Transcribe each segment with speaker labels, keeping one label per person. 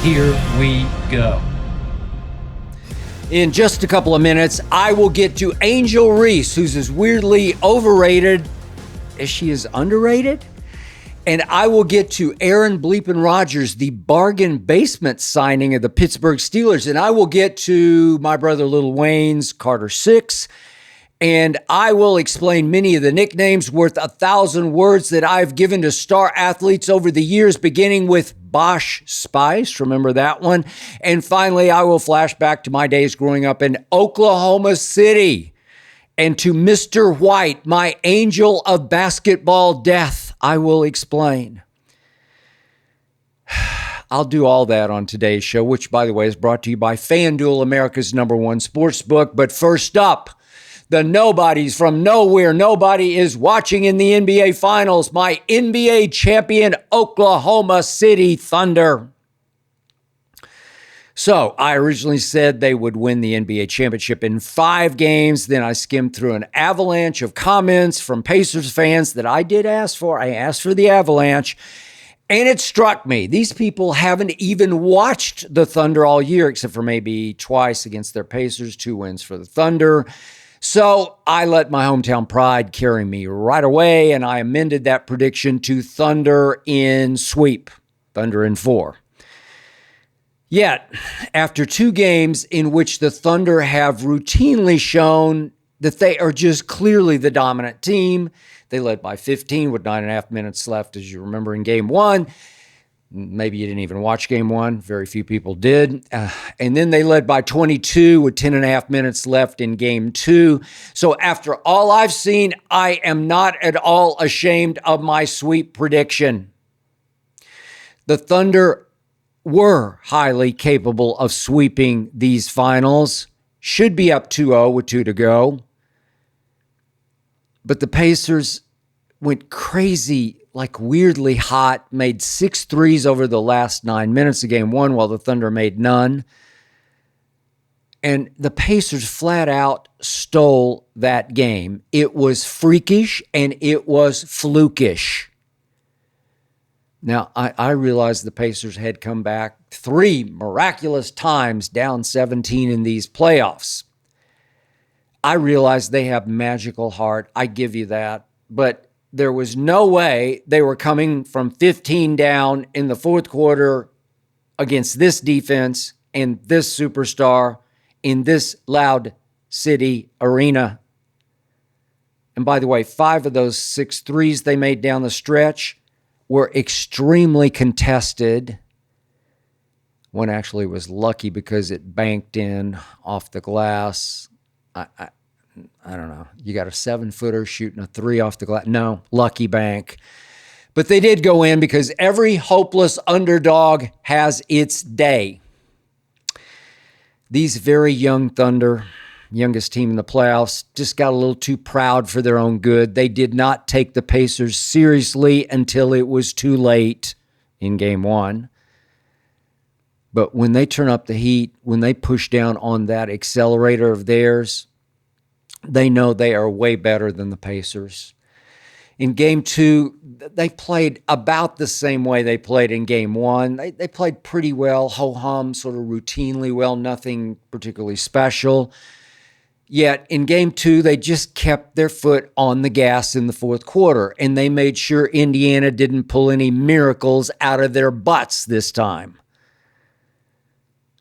Speaker 1: Here we go.
Speaker 2: In just a couple of minutes, I will get to Angel Reese, who's as weirdly overrated as she is underrated. And I will get to Aaron bleepin' Rodgers, the bargain basement signing of the Pittsburgh Steelers. And I will get to my brother Lil Wayne's Carter 6. And I will explain many of the nicknames worth 1,000 words that I've given to star athletes over the years, beginning with Bosch Spice. Remember that one? And finally, I will flash back to my days growing up in Oklahoma City and to Mr. White, my angel of basketball death. I will explain. I'll do all that on today's show, which, by the way, is brought to you by FanDuel, America's #1 sports book. But first up, the nobodies from nowhere. Nobody is watching in the NBA Finals. My NBA champion, Oklahoma City Thunder. So I originally said they would win the NBA championship in 5 games. Then I skimmed through an avalanche of comments from Pacers fans that I did ask for. I asked for the avalanche. And it struck me, these people haven't even watched the Thunder all year, except for maybe twice against their Pacers, 2 wins for the Thunder. So I let my hometown pride carry me right away, and I amended that prediction to Thunder in sweep, Thunder in 4. Yet, after 2 games in which the Thunder have routinely shown that they are just clearly the dominant team, they led by 15 with 9.5 minutes left, as you remember in Game 1. Maybe you didn't even watch Game 1. Very few people did. And then they led by 22 with 10.5 minutes left in Game 2. So after all I've seen, I am not at all ashamed of my sweep prediction. The Thunder were highly capable of sweeping these finals. Should be up 2-0 with 2 to go. But the Pacers went crazy, like weirdly hot, made 6 threes over the last 9 minutes of Game 1 while the Thunder made none. And the Pacers flat out stole that game. It was freakish and it was flukish. Now, I realized the Pacers had come back 3 miraculous times down 17 in these playoffs. I realize they have magical heart. I give you that. But there was no way they were coming from 15 down in the fourth quarter against this defense and this superstar in this loud city arena. And by the way, 5 of those 6 threes they made down the stretch were extremely contested. One actually was lucky because it banked in off the glass. I don't know. You got a 7-footer shooting a 3 off the glass. No, lucky bank. But they did go in because every hopeless underdog has its day. These very young Thunder, youngest team in the playoffs, just got a little too proud for their own good. They did not take the Pacers seriously until it was too late in Game 1. But when they turn up the heat, when they push down on that accelerator of theirs, they know they are way better than the Pacers. In Game 2, they played about the same way they played in Game 1. They played pretty well, ho-hum, sort of routinely well, nothing particularly special. Yet in Game 2, they just kept their foot on the gas in the fourth quarter, and they made sure Indiana didn't pull any miracles out of their butts this time.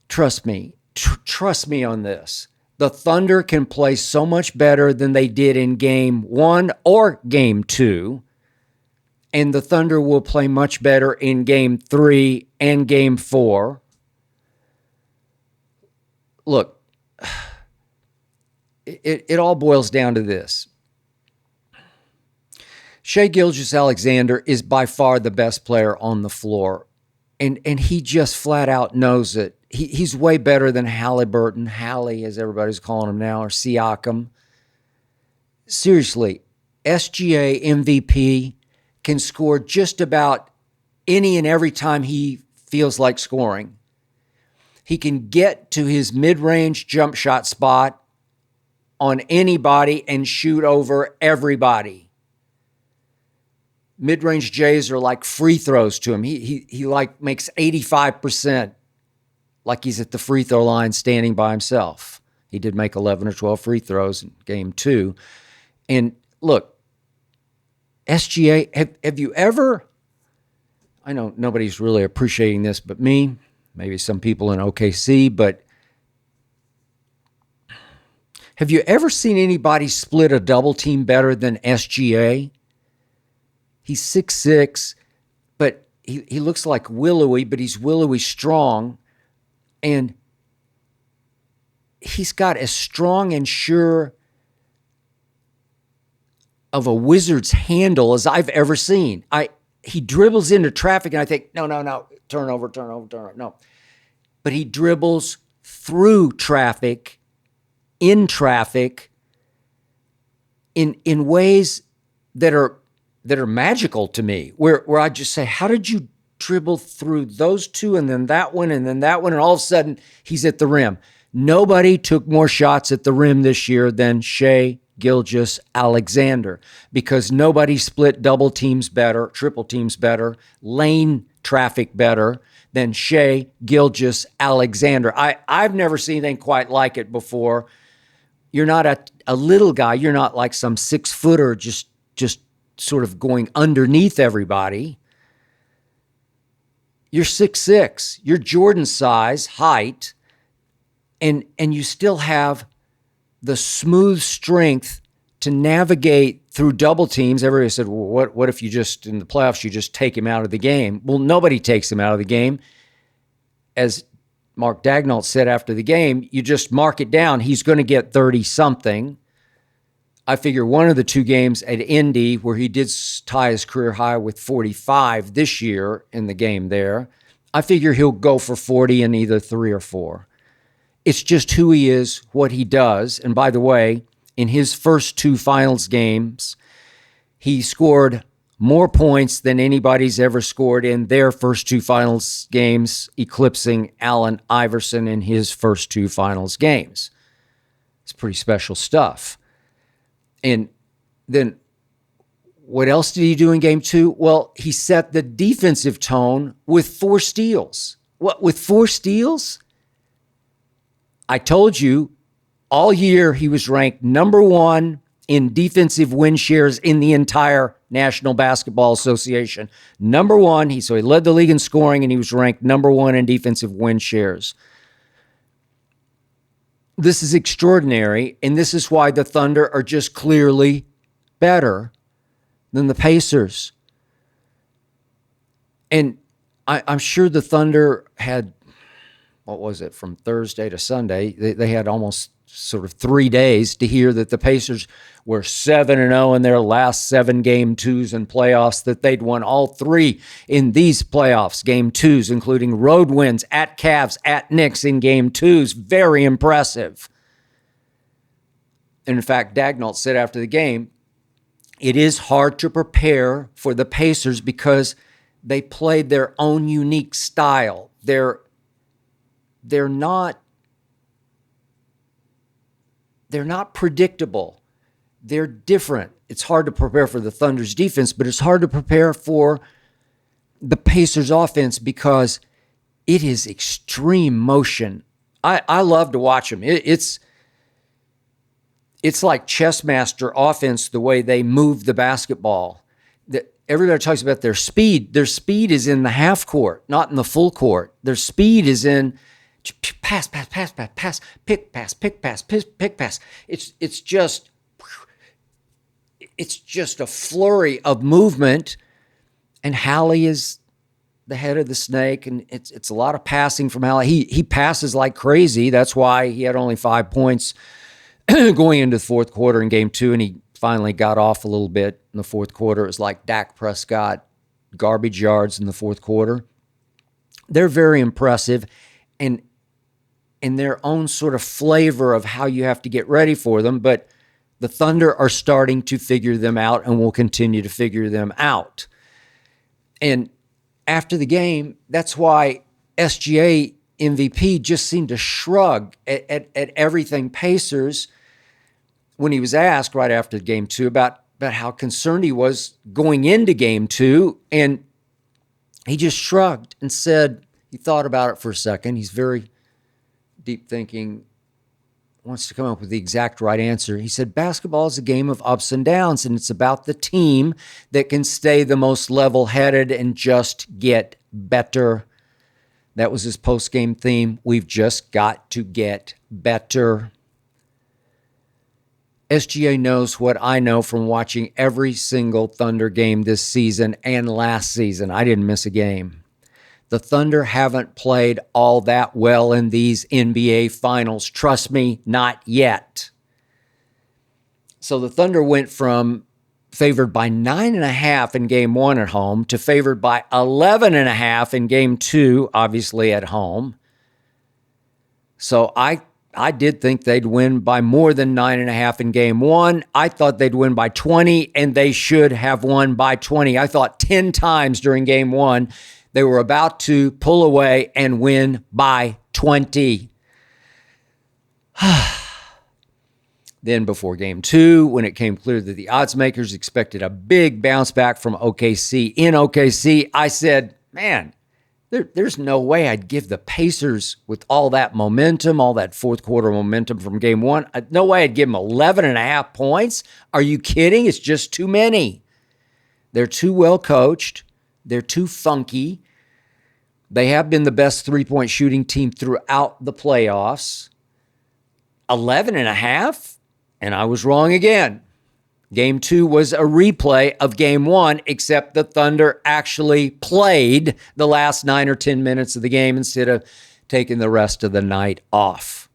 Speaker 2: Trust me. Trust me on this. The Thunder can play so much better than they did in Game 1 or Game 2. And the Thunder will play much better in Game 3 and Game 4. Look, it all boils down to this. Shai Gilgeous-Alexander is by far the best player on the floor. And he just flat out knows it. He's way better than Halliburton, Hallie, as everybody's calling him now, or Siakam. Seriously, SGA MVP can score just about any and every time he feels like scoring. He can get to his mid-range jump shot spot on anybody and shoot over everybody. Mid-range Jays are like free throws to him. He like makes 85% like he's at the free throw line standing by himself. He did make 11 or 12 free throws in game 2. And look, SGA, have you ever, I know nobody's really appreciating this but me, maybe some people in OKC, but have you ever seen anybody split a double team better than SGA? He's 6'6", but he looks like willowy, but he's willowy strong. And he's got as strong and sure of a wizard's handle as I've ever seen. He dribbles into traffic, and I think, no, turnover, no. But he dribbles through traffic, in traffic, in ways that are magical to me, where I just say, how did you dribble through those two and then that one and then that one, and all of a sudden he's at the rim? Nobody took more shots at the rim this year than Shai Gilgeous-Alexander, because nobody split double teams better, triple teams better, lane traffic better than Shai Gilgeous-Alexander. I've never seen anything quite like it before. You're not a little guy. You're not like some 6-footer just sort of going underneath everybody. You're 6'6". You're Jordan size, height, and you still have the smooth strength to navigate through double teams. Everybody said, well, what if you just, in the playoffs, you just take him out of the game? Well, nobody takes him out of the game. As Mark Daigneault said after the game, you just mark it down. He's going to get 30-something. I figure one of the 2 games at Indy, where he did tie his career high with 45 this year in the game there, I figure he'll go for 40 in either 3 or 4. It's just who he is, what he does. And by the way, in his first 2 finals games, he scored more points than anybody's ever scored in their first 2 finals games, eclipsing Allen Iverson in his first 2 finals games. It's pretty special stuff. And then what else did he do in game 2? Well, he set the defensive tone with 4 steals. What, with 4 steals? I told you all year he was ranked number 1 in defensive win shares in the entire National Basketball Association. Number 1. So he led the league in scoring, and he was ranked number 1 in defensive win shares. This is extraordinary, and this is why the Thunder are just clearly better than the Pacers. And I'm sure the Thunder had, what was it, from Thursday to Sunday, they had almost sort of 3 days to hear that the Pacers were 7-0 in their last 7 game 2s in playoffs, that they'd won all 3 in these playoffs, game 2s, including road wins at Cavs, at Knicks in game 2s. Very impressive. And in fact, Daigneault said after the game, it is hard to prepare for the Pacers because they played their own unique style. They're not predictable. They're different. It's hard to prepare for the Thunder's defense, but it's hard to prepare for the Pacers offense because it is extreme motion. I love to watch them. It's like chess master offense, the way they move the basketball. Everybody talks about their speed. Their speed is in the half court, not in the full court. Their speed is in pass, pick pass. It's just a flurry of movement. And Hallie is the head of the snake, and it's a lot of passing from Hallie. He passes like crazy. That's why he had only 5 points going into the fourth quarter in game 2, and he finally got off a little bit in the fourth quarter. It was like Dak Prescott, garbage yards in the fourth quarter. They're very impressive, and in their own sort of flavor of how you have to get ready for them, but the Thunder are starting to figure them out and will continue to figure them out. And after the game, that's why SGA MVP just seemed to shrug at everything Pacers when he was asked right after game 2 about how concerned he was going into game 2. And he just shrugged and said, he thought about it for a second. He's very Deep Thinking wants to come up with the exact right answer. He said, basketball is a game of ups and downs, and it's about the team that can stay the most level-headed and just get better. That was his post-game theme. We've just got to get better. SGA knows what I know from watching every single Thunder game this season and last season. I didn't miss a game. The Thunder haven't played all that well in these NBA finals. Trust me, not yet. So the Thunder went from favored by 9.5 in game 1 at home to favored by 11.5 in game 2, obviously at home. So I did think they'd win by more than 9.5 in game 1. I thought they'd win by 20, and they should have won by 20. I thought 10 times during game 1 they were about to pull away and win by 20. Then before game 2, when it came clear that the odds makers expected a big bounce back from OKC in OKC, I said, man, there's no way I'd give the Pacers, with all that momentum, all that fourth quarter momentum from game 1, no way I'd give them 11.5 points. Are you kidding? It's just too many. They're too well coached. They're too funky. They have been the best three-point shooting team throughout the playoffs. 11.5, and I was wrong again. Game 2 was a replay of game 1, except the Thunder actually played the last 9 or 10 minutes of the game instead of taking the rest of the night off.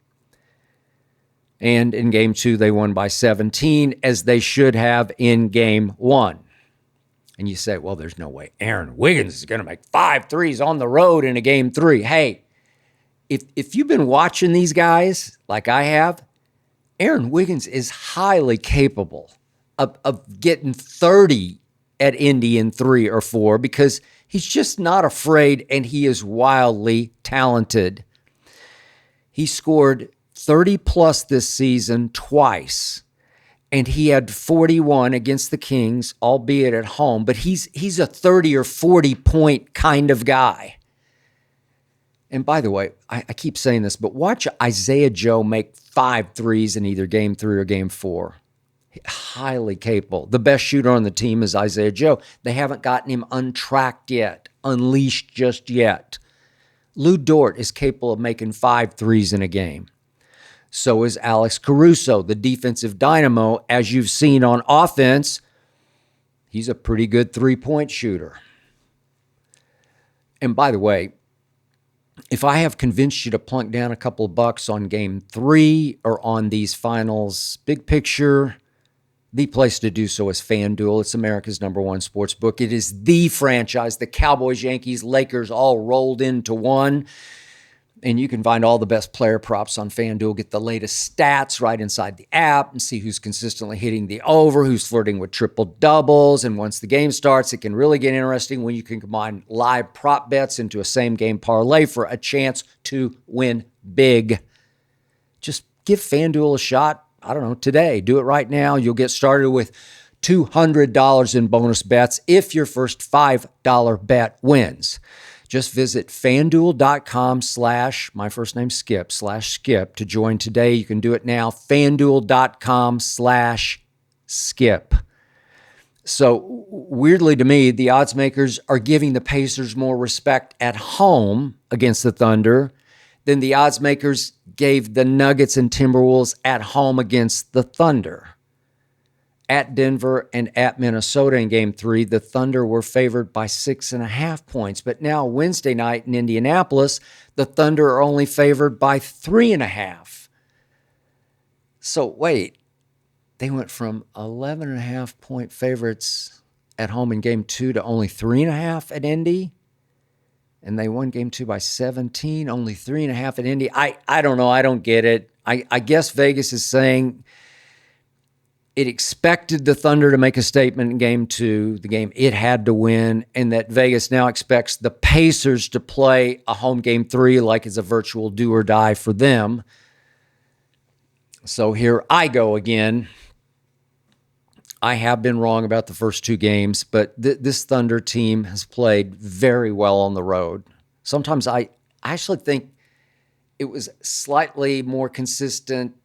Speaker 2: And in game 2, they won by 17, as they should have in game 1. And you say, well, there's no way Aaron Wiggins is going to make 5 threes on the road in a game 3. Hey, if you've been watching these guys like I have, Aaron Wiggins is highly capable of getting 30 at Indy in 3 or 4 because he's just not afraid, and he is wildly talented. He scored 30-plus this season twice. And he had 41 against the Kings, albeit at home. But he's a 30 or 40-point kind of guy. And by the way, I keep saying this, but watch Isaiah Joe make 5 threes in either game 3 or game 4. Highly capable. The best shooter on the team is Isaiah Joe. They haven't gotten him untracked yet, unleashed just yet. Lou Dort is capable of making 5 threes in a game. So is Alex Caruso, the defensive dynamo. As you've seen on offense, he's a pretty good three-point shooter. And by the way, if I have convinced you to plunk down a couple of bucks on game 3 or on these finals, big picture, the place to do so is FanDuel. It's America's #1 sports book. It is the franchise, the Cowboys, Yankees, Lakers, all rolled into one. And you can find all the best player props on FanDuel, get the latest stats right inside the app, and see who's consistently hitting the over, who's flirting with triple doubles. And once the game starts, it can really get interesting when you can combine live prop bets into a same-game parlay for a chance to win big. Just give FanDuel a shot, I don't know, today. Do it right now. You'll get started with $200 in bonus bets if your first $5 bet wins. Just visit FanDuel.com/my first name Skip to join today. You can do it now. FanDuel.com/Skip. So weirdly to me, the odds makers are giving the Pacers more respect at home against the Thunder than the odds makers gave the Nuggets and Timberwolves at home against the Thunder. At Denver and at Minnesota in game 3, the Thunder were favored by 6.5 points. But now Wednesday night in Indianapolis, the Thunder are only favored by 3.5. So wait, they went from 11.5 point favorites at home in game 2 to only 3.5 at Indy? And they won game 2 by 17, only 3.5 at Indy. I don't know. I don't get it. I guess Vegas is saying it expected the Thunder to make a statement in game 2, the game it had to win, and that Vegas now expects the Pacers to play a home game 3 like it's a virtual do or die for them. So here I go again. I have been wrong about the first 2 games, but this Thunder team has played very well on the road. Sometimes I actually think it was slightly more consistent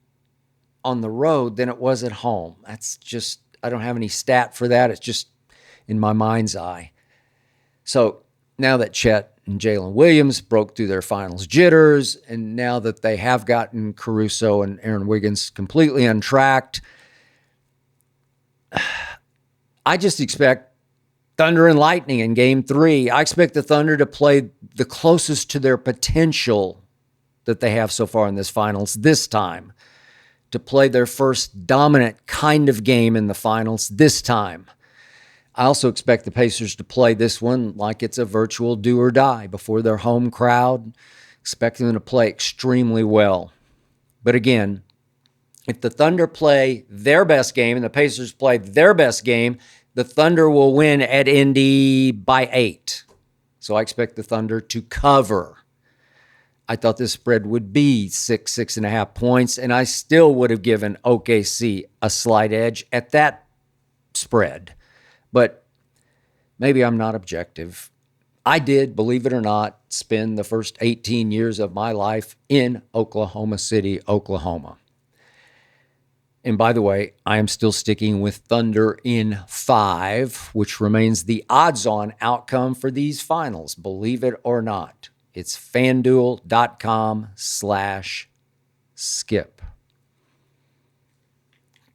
Speaker 2: on the road than it was at home. That's just, I don't have any stat for that. It's just in my mind's eye. So now that Chet and Jalen Williams broke through their finals jitters, and now that they have gotten Caruso and Aaron Wiggins completely untracked, I just expect Thunder and Lightning in Game 3. I expect the Thunder to play the closest to their potential that they have so far in this finals this time, to play their first dominant kind of game in the finals this time. I also expect the Pacers to play this one like it's a virtual do or die before their home crowd. Expect them to play extremely well. But again, if the Thunder play their best game and the Pacers play their best game, the Thunder will win at Indy by 8. So I expect the Thunder to cover. I thought this spread would be 6.5 points, and I still would have given OKC a slight edge at that spread. But maybe I'm not objective. I did, believe it or not, spend the first 18 years of my life in Oklahoma City, Oklahoma. And by the way, I am still sticking with Thunder in 5, which remains the odds-on outcome for these finals, believe it or not. It's fanduel.com/skip.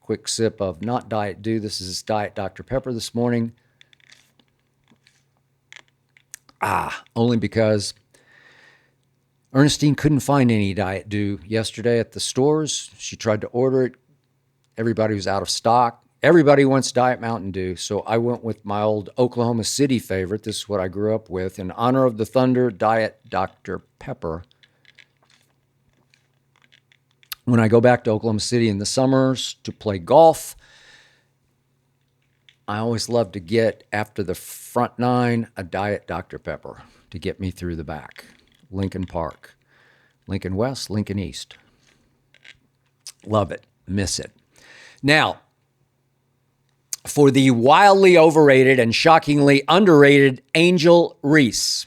Speaker 2: Quick sip of not Diet Dew. This is Diet Dr. Pepper this morning. Only because Ernestine couldn't find any Diet Dew yesterday at the stores. She tried to order it. Everybody was out of stock. Everybody wants Diet Mountain Dew, so I went with my old Oklahoma City favorite. This is what I grew up with. In honor of the Thunder, Diet Dr. Pepper. When I go back to Oklahoma City in the summers to play golf, I always love to get, after the front 9, a Diet Dr. Pepper to get me through the back. Lincoln Park. Lincoln West, Lincoln East. Love it. Miss it. Now, for the wildly overrated and shockingly underrated Angel Reese.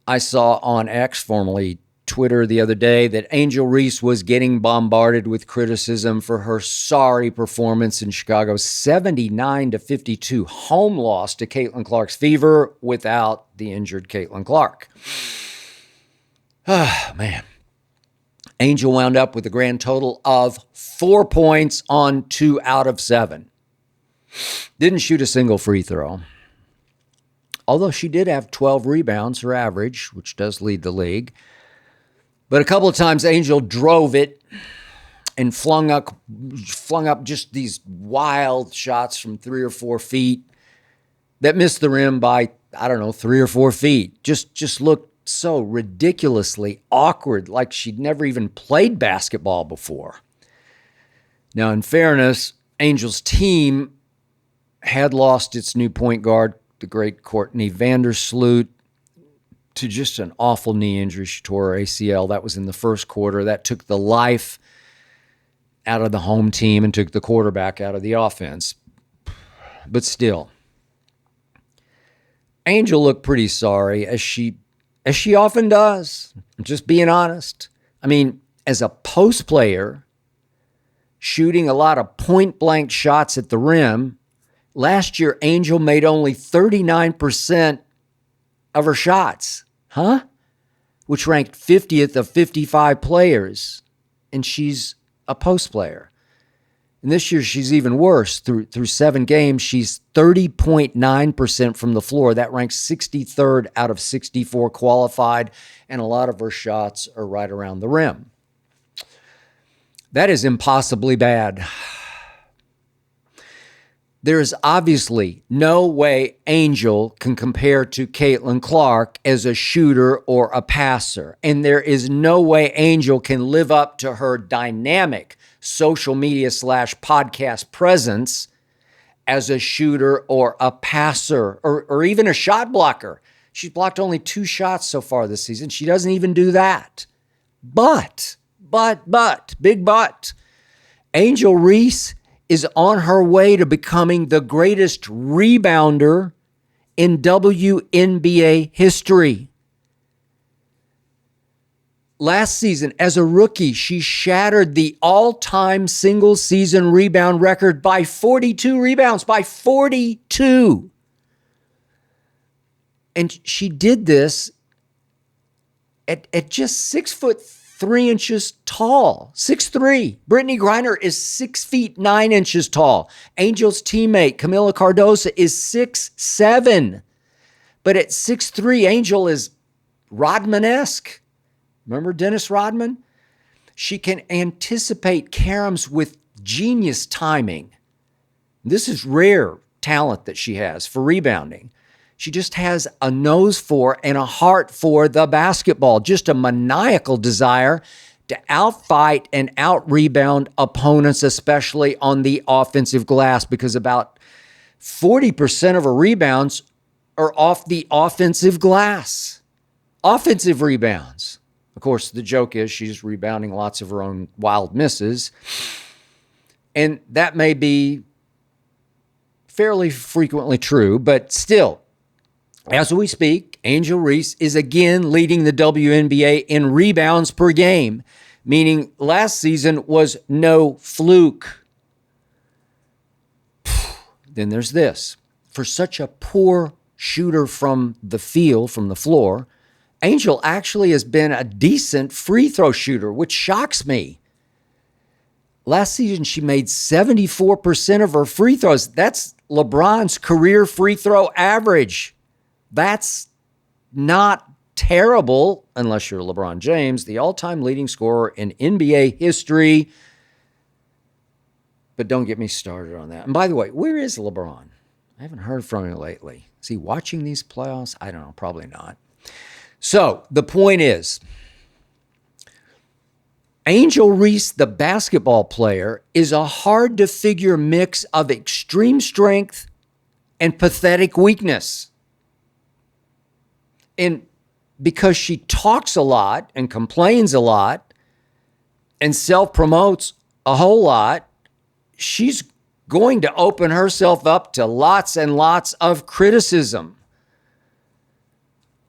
Speaker 2: I saw on X, formerly Twitter, the other day that Angel Reese was getting bombarded with criticism for her sorry performance in Chicago's 79-52 home loss to Caitlin Clark's Fever without the injured Caitlin Clark. Man. Angel wound up with a grand total of 4 points on 2 out of 7. Didn't shoot a single free throw. Although she did have 12 rebounds, her average, which does lead the league. But a couple of times Angel drove it and flung up just these wild shots from 3 or 4 feet that missed the rim by, 3 or 4 feet. Just looked so ridiculously awkward, like she'd never even played basketball before. Now, in fairness, Angel's team had lost its new point guard, the great Courtney Vandersloot, to just an awful knee injury. She tore her ACL. That was in the first quarter. That took the life out of the home team and took the quarterback out of the offense. But still, Angel looked pretty sorry, as she often does. I'm just being honest. I mean, as a post player, shooting a lot of point-blank shots at the rim, last year Angel made only 39% of her shots. Which ranked 50th of 55 players, and she's a post player. And this year she's even worse. Through 7 games, she's 30.9% from the floor. That ranks 63rd out of 64 qualified, and a lot of her shots are right around the rim. That is impossibly bad. There is obviously no way Angel can compare to Caitlin Clark as a shooter or a passer. And there is no way Angel can live up to her dynamic social media / podcast presence as a shooter or a passer or even a shot blocker. She's blocked only 2 shots so far this season. She doesn't even do that. But, big but, Angel Reese is on her way to becoming the greatest rebounder in WNBA history. last season, as a rookie, she shattered the all-time single-season rebound record by 42 rebounds, by 42. And she did this at just 6'3" tall, 6'3". Brittany Griner is 6'9" tall. Angel's teammate, Camila Cardoso, is 6'7". But at 6'3", Angel is Rodman-esque. Remember Dennis Rodman? She can anticipate caroms with genius timing. This is rare talent that she has for rebounding. She just has a nose for and a heart for the basketball, just a maniacal desire to outfight and out-rebound opponents, especially on the offensive glass, because about 40% of her rebounds are off the offensive glass. Offensive rebounds. Of course, the joke is she's rebounding lots of her own wild misses. And that may be fairly frequently true, but still, as we speak, Angel Reese is again leading the WNBA in rebounds per game, meaning last season was no fluke. Then there's this. For such a poor shooter from the field, from the floor, Angel actually has been a decent free throw shooter, which shocks me. Last season, she made 74% of her free throws. That's LeBron's career free throw average. That's not terrible, unless you're LeBron James, the all-time leading scorer in NBA history. But don't get me started on that. And by the way, where is LeBron? I haven't heard from him lately. Is he watching these playoffs? I don't know, probably not. So the point is, Angel Reese, the basketball player, is a hard-to-figure mix of extreme strength and pathetic weakness. And because she talks a lot and complains a lot and self-promotes a whole lot, she's going to open herself up to lots and lots of criticism.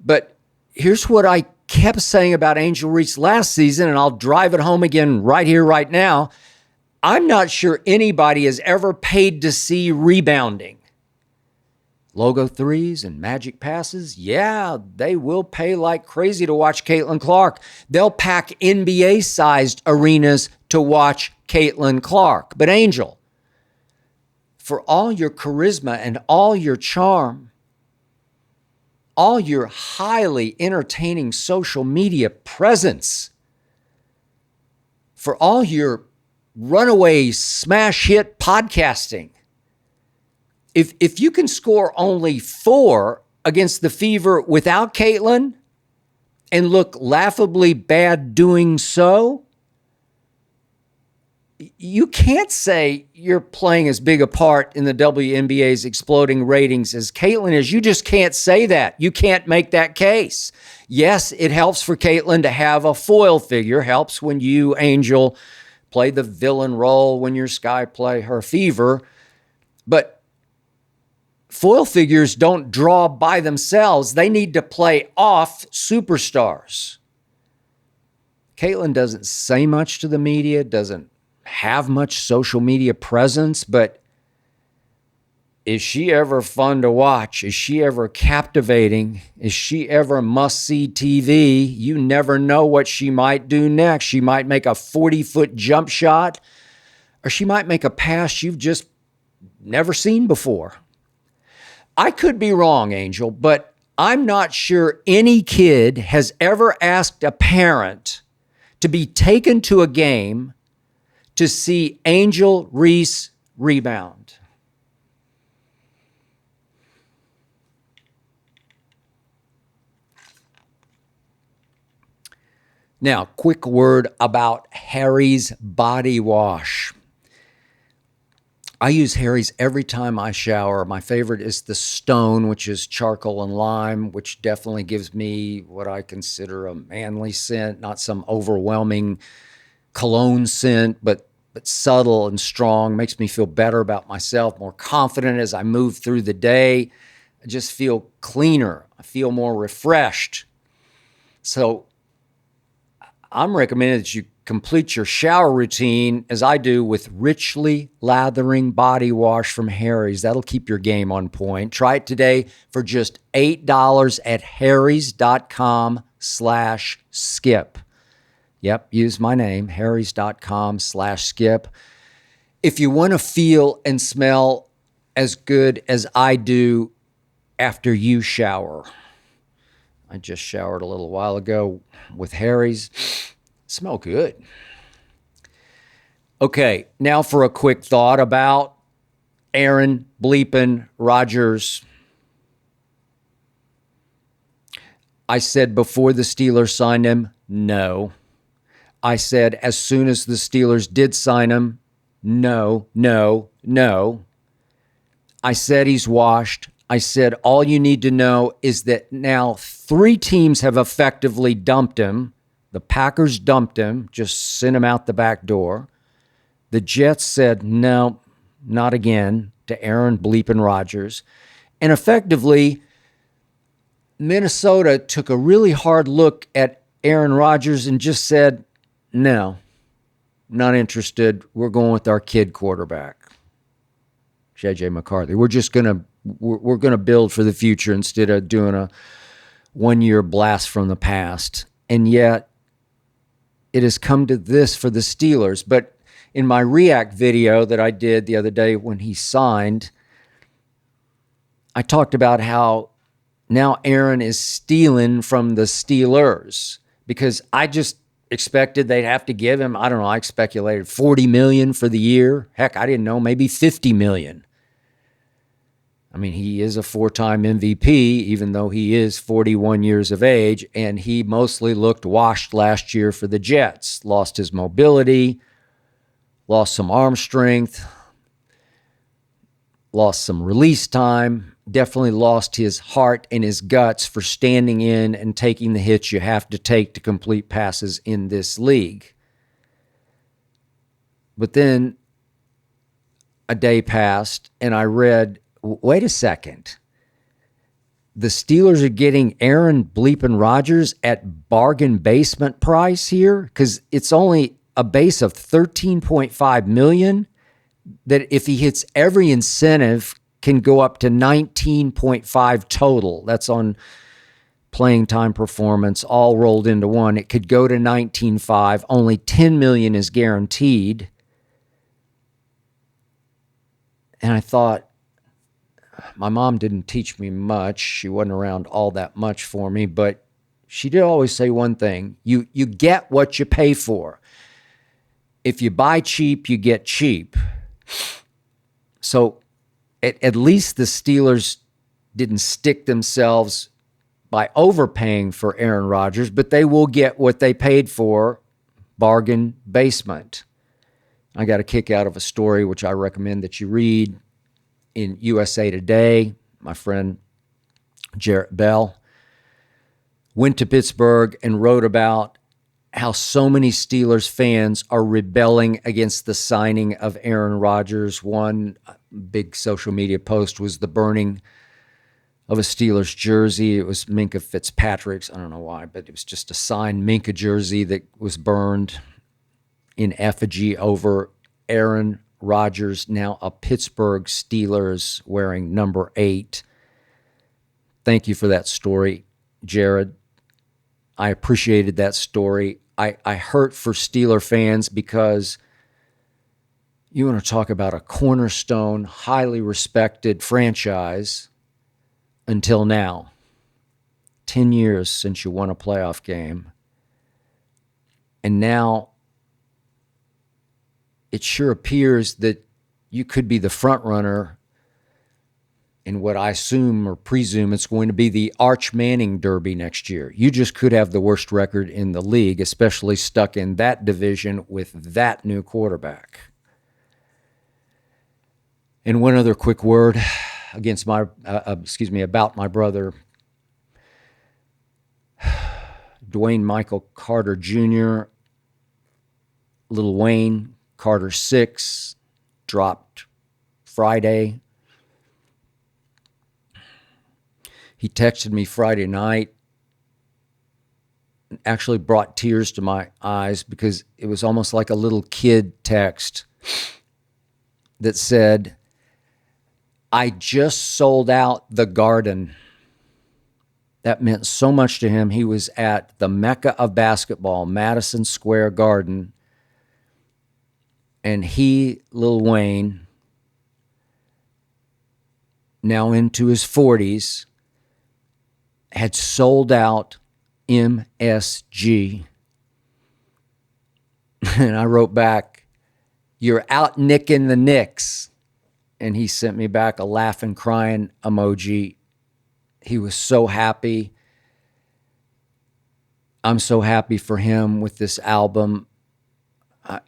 Speaker 2: But here's what I kept saying about Angel Reese last season, and I'll drive it home again right here, right now. I'm not sure anybody has ever paid to see rebounding. Logo threes and magic passes, yeah, they will pay like crazy to watch Caitlin Clark. They'll pack NBA-sized arenas to watch Caitlin Clark. But Angel, for all your charisma and all your charm, all your highly entertaining social media presence, for all your runaway smash hit podcasting, if you can score only 4 against the Fever without Caitlin and look laughably bad doing so, you can't say you're playing as big a part in the WNBA's exploding ratings as Caitlin is. You just can't say that. You can't make that case. Yes, it helps for Caitlin to have a foil figure. Helps when you, Angel, play the villain role, when your Sky play her Fever. But foil figures don't draw by themselves. They need to play off superstars. Caitlin doesn't say much to the media, doesn't have much social media presence, but is she ever fun to watch? Is she ever captivating? Is she ever must-see TV? You never know what she might do next. She might make a 40-foot jump shot, or she might make a pass you've just never seen before. I could be wrong, Angel, but I'm not sure any kid has ever asked a parent to be taken to a game to see Angel Reese rebound. Now, quick word about Harry's body wash. I use Harry's every time I shower. My favorite is the Stone, which is charcoal and lime, which definitely gives me what I consider a manly scent, not some overwhelming cologne scent, but subtle and strong. Makes me feel better about myself, more confident as I move through the day. I just feel cleaner. I feel more refreshed. So I'm recommending that you complete your shower routine, as I do, with richly lathering body wash from Harry's. That'll keep your game on point. Try it today for just $8 at harrys.com/skip. Yep, use my name, harrys.com/skip. If you want to feel and smell as good as I do after you shower. I just showered a little while ago with Harry's. Smell good. Okay, now for a quick thought about Aaron bleepin' Rodgers. I said before the Steelers signed him, no. I said as soon as the Steelers did sign him, no, no, no. I said he's washed. I said all you need to know is that now 3 teams have effectively dumped him. The Packers dumped him, just sent him out the back door. The Jets said, no, not again, to Aaron bleepin' Rodgers. And effectively, Minnesota took a really hard look at Aaron Rodgers and just said, no, not interested. We're going with our kid quarterback, J.J. McCarthy. We're going to build for the future instead of doing a one-year blast from the past. And yet, it has come to this for the Steelers. But in my react video that I did the other day when he signed, I talked about how now Aaron is stealing from the Steelers, because I just expected they'd have to give him, I don't know, I speculated $40 million for the year. Heck, I didn't know, maybe $50 million. I mean, he is a 4-time MVP, even though he is 41 years of age, and he mostly looked washed last year for the Jets. Lost his mobility, lost some arm strength, lost some release time, definitely lost his heart and his guts for standing in and taking the hits you have to take to complete passes in this league. But then a day passed, and I read, wait a second. The Steelers are getting Aaron bleepin' Rodgers at bargain basement price here, because it's only a base of $13.5 million that if he hits every incentive can go up to 19.5 total. That's on playing time performance, all rolled into one. It could go to 19.5. Only $10 million is guaranteed. And I thought, my mom didn't teach me much. She wasn't around all that much for me, but she did always say one thing: you get what you pay for. If you buy cheap, you get cheap. So at least the Steelers didn't stick themselves by overpaying for Aaron Rodgers, but they will get what they paid for, bargain basement. I got a kick out of a story which I recommend that you read in USA Today. My friend Jarrett Bell went to Pittsburgh and wrote about how so many Steelers fans are rebelling against the signing of Aaron Rodgers. One big social media post was the burning of a Steelers jersey. It was Minka Fitzpatrick's. I don't know why, but it was just a signed Minka jersey that was burned in effigy over Aaron Rodgers, now a Pittsburgh Steelers wearing number 8. Thank you for that story, Jared. I appreciated that story. I hurt for Steeler fans, because you want to talk about a cornerstone, highly respected franchise until now. 10 years since you won a playoff game. And now it sure appears that you could be the front runner in what I assume or presume it's going to be the Arch Manning Derby next year. You just could have the worst record in the league, especially stuck in that division with that new quarterback. And one other quick word about my brother, Dwayne Michael Carter Jr., Lil Wayne Carter 6, dropped Friday. He texted me Friday night actually brought tears to my eyes because it was almost like a little kid text that said, "I just sold out the Garden." That meant so much to him. He was at the Mecca of basketball, Madison Square Garden, and he, Lil Wayne, now into his 40s, had sold out MSG. And I wrote back, "You're out nicking the Knicks." And he sent me back a laughing, crying emoji. He was so happy. I'm so happy for him with this album.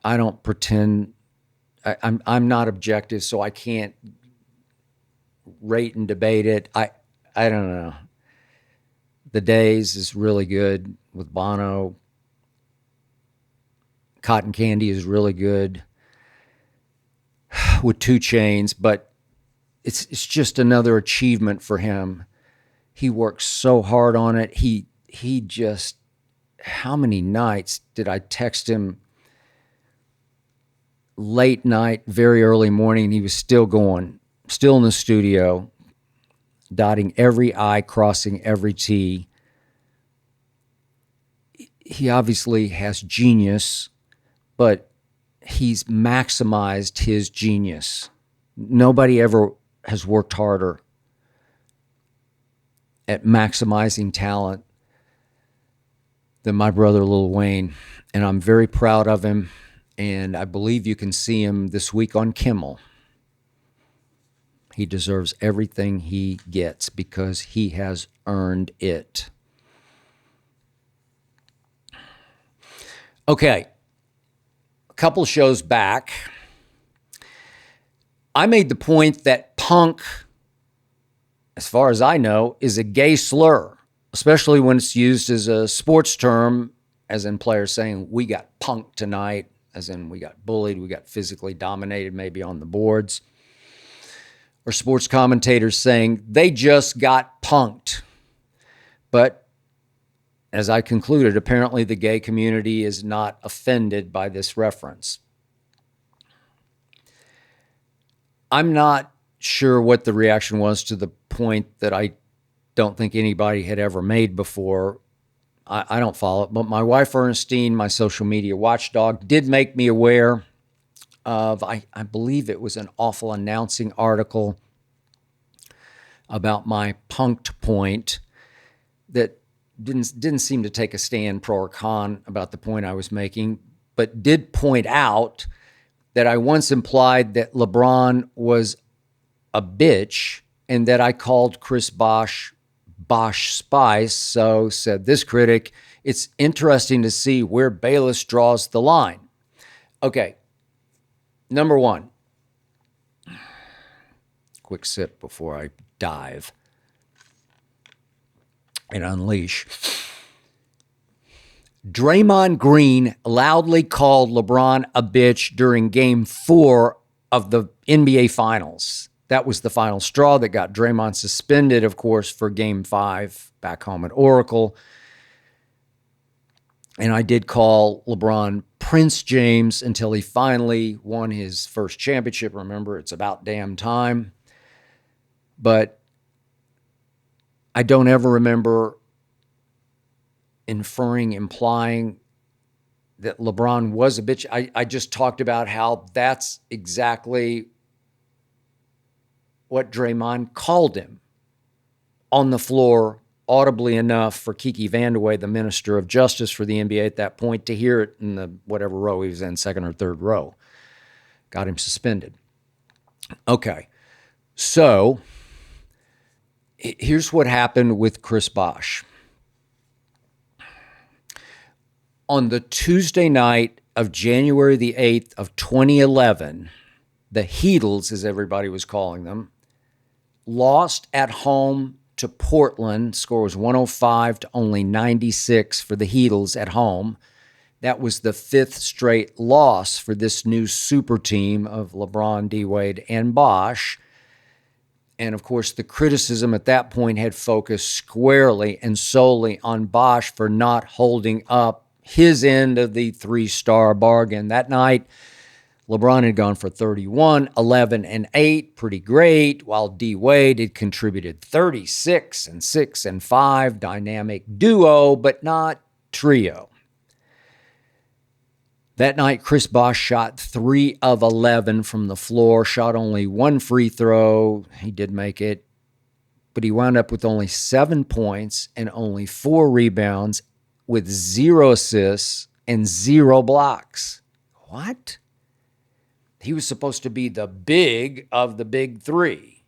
Speaker 2: I don't pretend. I'm not objective, so I can't rate and debate it. I don't know. The Days is really good with Bono. Cotton Candy is really good with 2 Chainz, but it's just another achievement for him. He worked so hard on it. He just, how many nights did I text him late night, very early morning? He was still going, still in the studio, dotting every I, crossing every T. He obviously has genius, but he's maximized his genius. Nobody ever has worked harder at maximizing talent than my brother Lil Wayne, and I'm very proud of him, and I believe you can see him this week on Kimmel. He deserves everything he gets because he has earned it. Okay, a couple shows back, I made the point that punk, as far as I know, is a gay slur, especially when it's used as a sports term, as in players saying, "We got punked tonight," as in we got bullied, we got physically dominated, maybe on the boards. Or sports commentators saying, "They just got punked." But as I concluded, apparently the gay community is not offended by this reference. I'm not sure what the reaction was to the point that I don't think anybody had ever made before. I don't follow it, but my wife Ernestine, my social media watchdog, did make me aware of, I believe it was an Awful Announcing article about my punked point that didn't seem to take a stand pro or con about the point I was making, but did point out that I once implied that LeBron was a bitch and that I called Chris Bosh Spice. So, said this critic, "It's interesting to see where Bayless draws the line." Okay, number one, quick sip before I dive and unleash. Draymond Green loudly called LeBron a bitch during Game 4 of the NBA Finals. That was the final straw that got Draymond suspended, of course, for Game 5 back home at Oracle. And I did call LeBron Prince James until he finally won his first championship. Remember, it's about damn time. But I don't ever remember implying that LeBron was a bitch. I just talked about how that's exactly what Draymond called him on the floor, audibly enough for Kiki Vandeweghe, the Minister of Justice for the NBA at that point, to hear it in the whatever row he was in, second or third row. Got him suspended. Okay, so here's what happened with Chris Bosh. On the Tuesday night of January the 8th of 2011, the Heatles, as everybody was calling them, lost at home to Portland. Score was 105 to only 96 for the Heatles at home. That was the 5th straight loss for this new super team of LeBron, D-Wade, and Bosh. And of course, the criticism at that point had focused squarely and solely on Bosh for not holding up his end of the 3-star bargain. That night, LeBron had gone for 31, 11, and 8, pretty great, while D. Wade had contributed 36 and 6 and 5, dynamic duo, but not trio. That night, Chris Bosh shot 3 of 11 from the floor, shot only 1 free throw. He did make it, but he wound up with only 7 points and only 4 rebounds with 0 assists and 0 blocks. What? He was supposed to be the big of the big 3.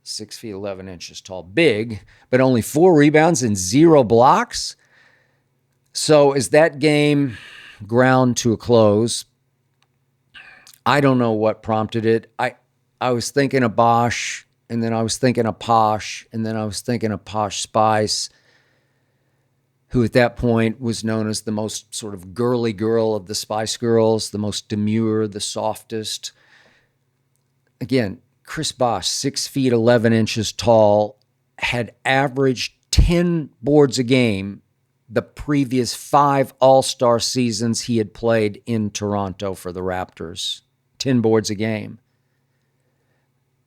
Speaker 2: 6 feet 11 inches tall, big, but only 4 rebounds and 0 blocks? So as that game ground to a close, I don't know what prompted it. I was thinking of Bosh, and then I was thinking of Posh, and then I was thinking of Posh Spice, who at that point was known as the most sort of girly girl of the Spice Girls, the most demure, the softest. Again, Chris Bosh, 6 feet 11 inches tall, had averaged 10 boards a game the previous 5 All-Star seasons he had played in Toronto for the Raptors. 10 boards a game.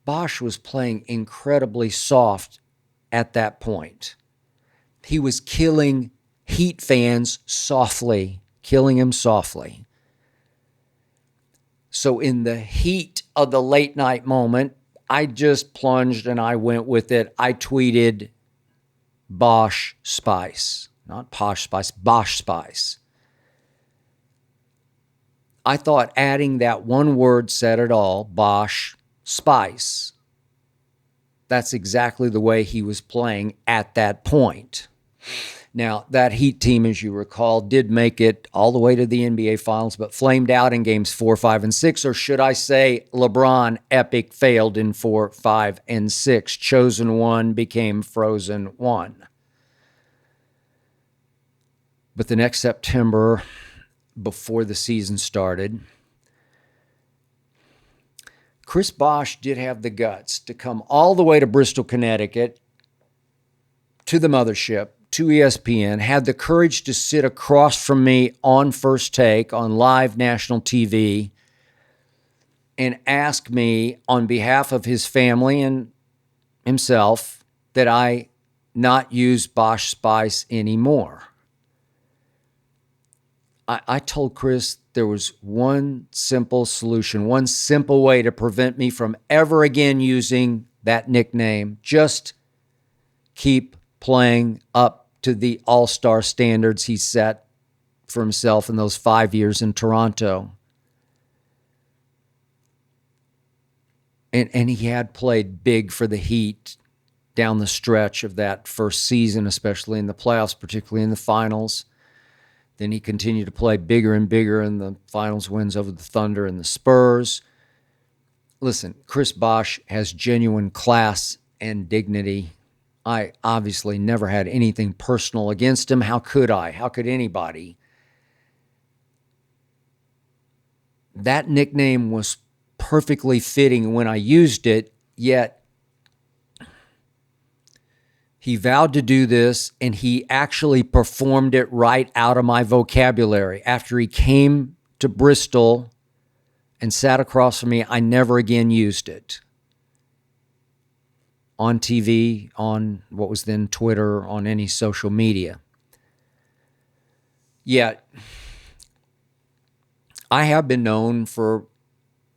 Speaker 2: Bosh was playing incredibly soft at that point. He was killing Heat fans softly, killing him softly. So in the heat of the late night moment, I just plunged and I went with it. I tweeted Bosh Spice. Not Posh Spice, Bosh Spice. I thought adding that one word said it all, Bosh Spice. That's exactly the way he was playing at that point. Now, that Heat team, as you recall, did make it all the way to the NBA Finals, but flamed out in games 4, 5, and 6. Or should I say LeBron epic failed in 4, 5, and 6. Chosen one became frozen one. But the next September, before the season started, Chris Bosh did have the guts to come all the way to Bristol, Connecticut, to the mothership, to ESPN, had the courage to sit across from me on First Take on live national TV and ask me on behalf of his family and himself that I not use Bosh Spice anymore. I told Chris there was one simple solution, one simple way to prevent me from ever again using that nickname. Just keep playing up to the all-star standards he set for himself in those 5 years in Toronto. And he had played big for the Heat down the stretch of that first season, especially in the playoffs, particularly in the finals. Then he continued to play bigger and bigger in the finals wins over the Thunder and the Spurs. Listen, Chris Bosh has genuine class and dignity. I obviously never had anything personal against him. How could I? How could anybody? That nickname was perfectly fitting when I used it, yet he vowed to do this, and he actually performed it right out of my vocabulary. After he came to Bristol and sat across from me, I never again used it. On TV, on what was then Twitter, on any social media. Yet, I have been known for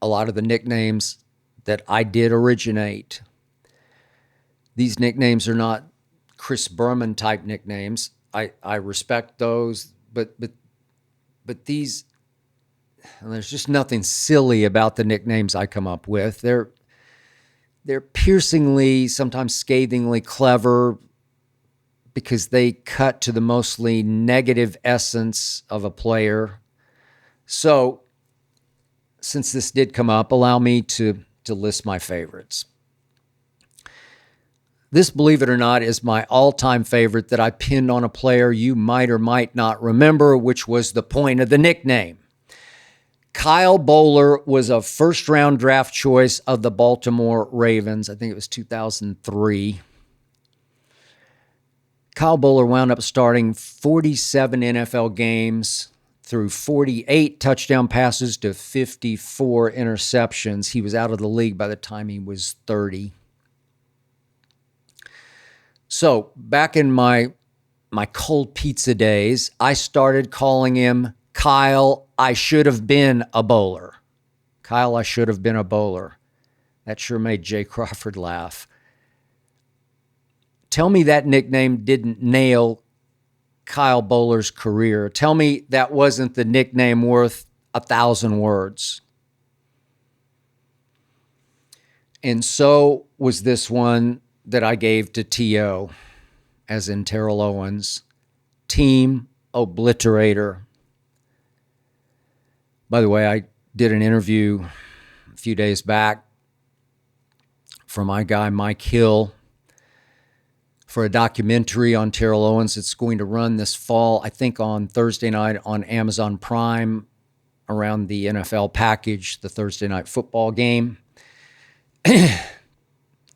Speaker 2: a lot of the nicknames that I did originate. These nicknames are not Chris Berman type nicknames. I respect those, but these, there's just nothing silly about the nicknames I come up with. They're piercingly, sometimes scathingly clever because they cut to the mostly negative essence of a player. So, since this did come up, allow me to list my favorites. This, believe it or not, is my all-time favorite that I pinned on a player you might or might not remember, which was the point of the nickname. Kyle Bowler was a first-round draft choice of the Baltimore Ravens. I think it was 2003. Kyle Bowler wound up starting 47 NFL games, threw 48 touchdown passes to 54 interceptions. He was out of the league by the time he was 30. So back in my cold pizza days, I started calling him Kyle, I should have been a bowler. Kyle, I should have been a bowler. That sure made Jay Crawford laugh. Tell me that nickname didn't nail Kyle Bowler's career. Tell me that wasn't the nickname worth 1,000 words. And so was this one that I gave to T.O., as in Terrell Owens, Team Obliterator. By the way, I did an interview a few days back for my guy Mike Hill for a documentary on Terrell Owens. It's going to run this fall, I think on Thursday night on Amazon Prime around the NFL package, the Thursday night football game.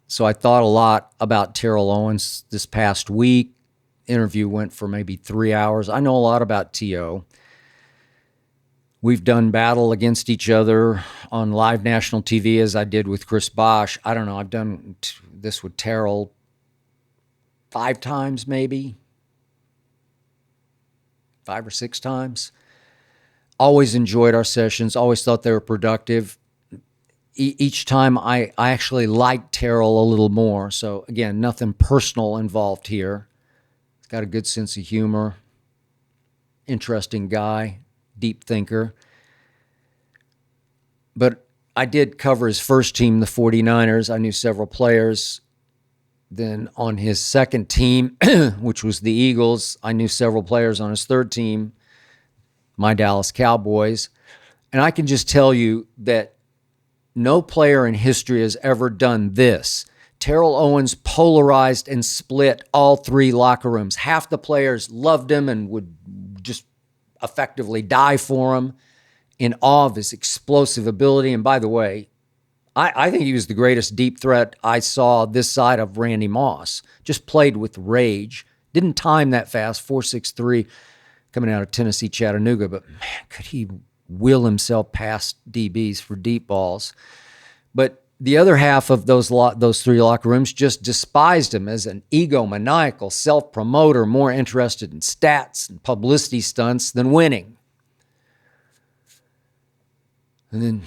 Speaker 2: So I thought a lot about Terrell Owens this past week. Interview went for maybe 3 hours. I know a lot about T.O. We've done battle against each other on live national TV as I did with Chris Bosch. I don't know. I've done this with Terrell 5 times maybe. 5 or 6 times. Always enjoyed our sessions. Always thought they were productive. Each time I actually liked Terrell a little more. So again, nothing personal involved here. He's got a good sense of humor. Interesting guy. Deep thinker. But I did cover his first team, the 49ers. I knew several players. Then on his second team, which was the Eagles, I knew several players on his third team, my Dallas Cowboys. And I can just tell you that no player in history has ever done this. Terrell Owens polarized and split all 3 locker rooms. Half the players loved him and would just effectively die for him in awe of his explosive ability. And by the way, I think he was the greatest deep threat I saw this side of Randy Moss. Just played with rage. Didn't time that fast, 4.63 coming out of Tennessee, Chattanooga. But man, could he will himself past DBs for deep balls. But the other half of those 3 locker rooms just despised him as an egomaniacal self-promoter, more interested in stats and publicity stunts than winning. And then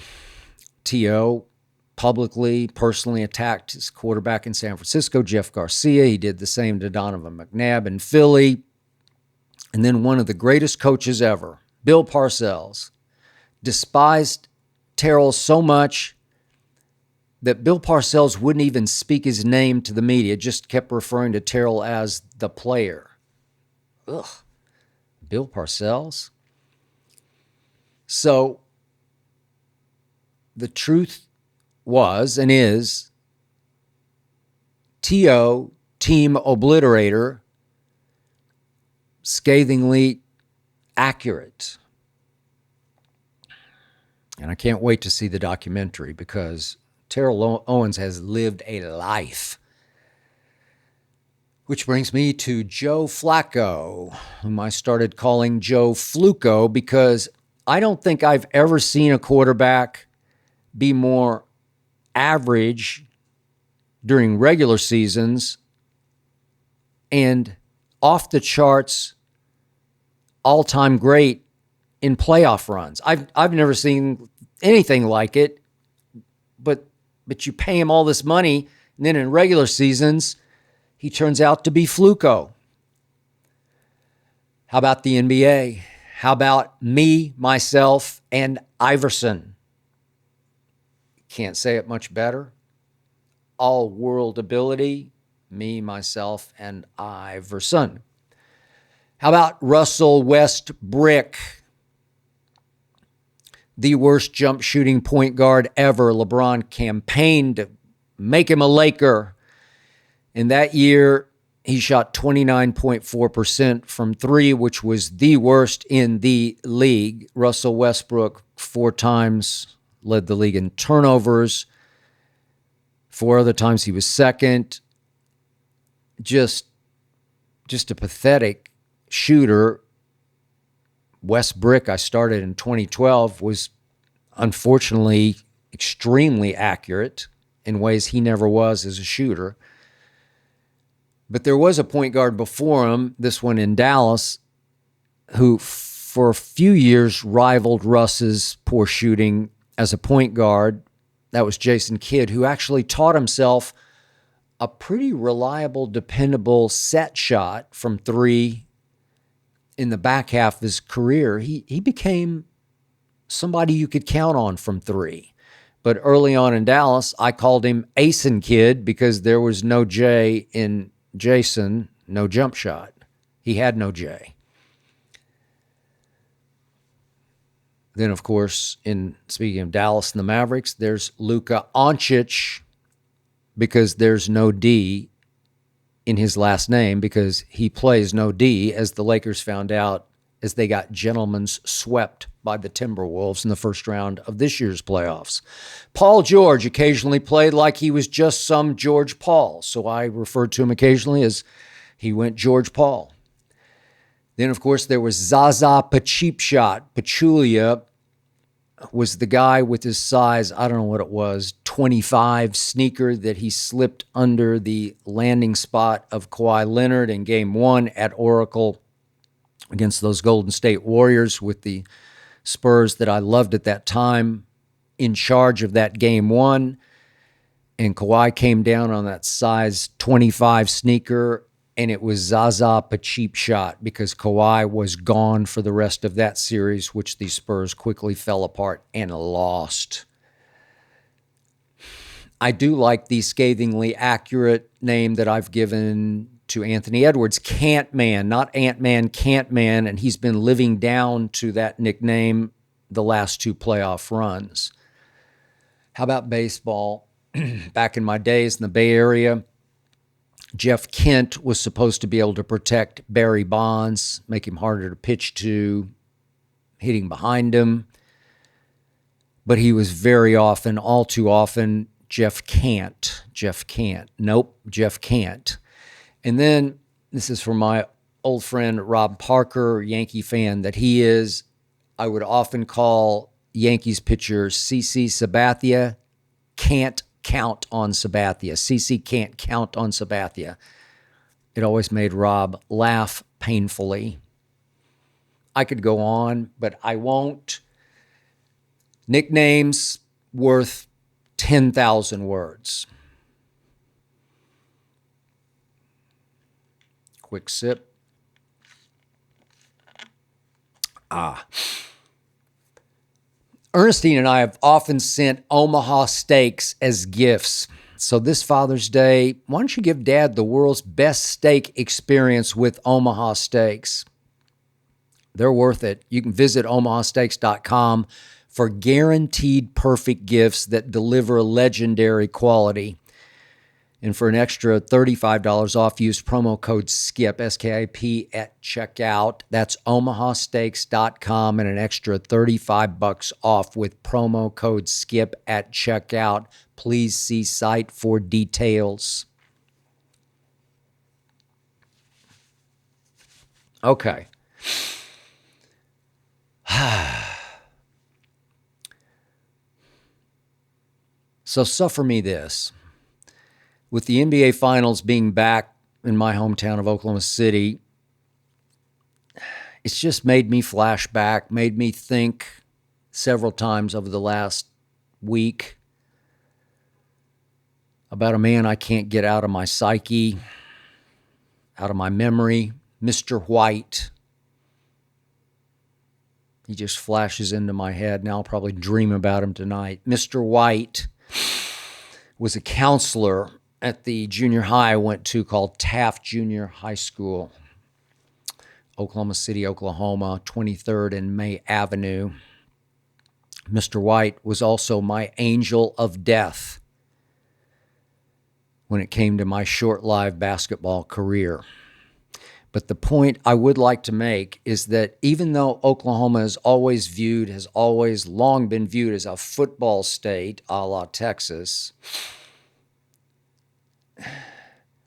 Speaker 2: T.O. publicly, personally attacked his quarterback in San Francisco, Jeff Garcia. He did the same to Donovan McNabb in Philly. And then one of the greatest coaches ever, Bill Parcells, despised Terrell so much that Bill Parcells wouldn't even speak his name to the media, just kept referring to Terrell as the player. Ugh. Bill Parcells? So the truth was and is T.O., Team Obliterator, scathingly accurate. And I can't wait to see the documentary because Terrell Owens has lived a life. Which brings me to Joe Flacco, whom I started calling Joe Fluco because I don't think I've ever seen a quarterback be more average during regular seasons and off the charts all-time great in playoff runs. I've never seen anything like it, but you pay him all this money, and then in regular seasons, he turns out to be Fluco. How about the NBA? How about me, myself, and Iverson? Can't say it much better. All-world ability, me, myself, and Iverson. How about Russell Westbrook? The worst jump shooting point guard ever. LeBron campaigned to make him a Laker. And that year, He shot 29.4% from three, which was the worst in the league. Russell Westbrook 4 times led the league in turnovers. 4 other times he was second. Just a pathetic shooter. Westbrook, I started in 2012, was unfortunately extremely accurate in ways he never was as a shooter. But there was a point guard before him, this one in Dallas, who for a few years rivaled Russ's poor shooting as a point guard. That was Jason Kidd, who actually taught himself a pretty reliable, dependable set shot from three in the back half of his career. He became somebody you could count on from three. But early on in Dallas, I called him Asen Kid because there was no J in Jason, no jump shot. He had no J. Then, of course, speaking of Dallas and the Mavericks, there's Luka Doncic because there's no D in his last name because he plays no D, as the Lakers found out as they got gentlemen's swept by the Timberwolves in the first round of this year's playoffs. Paul George occasionally played like he was just some George Paul, so I referred to him occasionally as he went George Paul. Then, of course, there was Zaza Pachulia was the guy with his size, I don't know what it was, 25 sneaker that he slipped under the landing spot of Kawhi Leonard in Game 1 at Oracle against those Golden State Warriors with the Spurs that I loved at that time in charge of that Game 1. And Kawhi came down on that size 25 sneaker, and it was Zaza Pachulia shot because Kawhi was gone for the rest of that series, which the Spurs quickly fell apart and lost. I do like the scathingly accurate name that I've given to Anthony Edwards, Cant Man, not Ant-Man, Cant Man, and he's been living down to that nickname the last 2 playoff runs. How about baseball? Back in my days in the Bay Area, Jeff Kent was supposed to be able to protect Barry Bonds, make him harder to pitch to, hitting behind him. But he was very often, all too often, Jeff Can't. Nope, Jeff Can't. And then, this is from my old friend Rob Parker, Yankee fan that he is, I would often call Yankees pitcher CC Sabathia, can't count on Sabathia. CC can't count on Sabathia. It always made Rob laugh painfully. I could go on, but I won't. Nicknames worth 10,000 words. Quick sip. Ernestine and I have often sent Omaha Steaks as gifts. So this Father's Day, why don't you give Dad the world's best steak experience with Omaha Steaks? They're worth it. You can visit omahasteaks.com for guaranteed perfect gifts that deliver legendary quality. And for an extra $35 off, use promo code SKIP, S-K-I-P, at checkout. That's omahasteaks.com, and an extra $35 off with promo code SKIP at checkout. Please see site for details. Okay. So suffer me this. With the NBA Finals being back in my hometown of Oklahoma City, it's just made me flash back, made me think several times over the last week about a man I can't get out of my psyche, out of my memory, Mr. White. He just flashes into my head. Now I'll probably dream about him tonight. Mr. White was a counselor at the junior high I went to called Taft Junior High School, Oklahoma City, Oklahoma, 23rd and May Avenue. Mr. White was also my angel of death. when it came to my short-lived basketball career. But the point I would like to make is that even though Oklahoma has always long been viewed as a football state, a la Texas,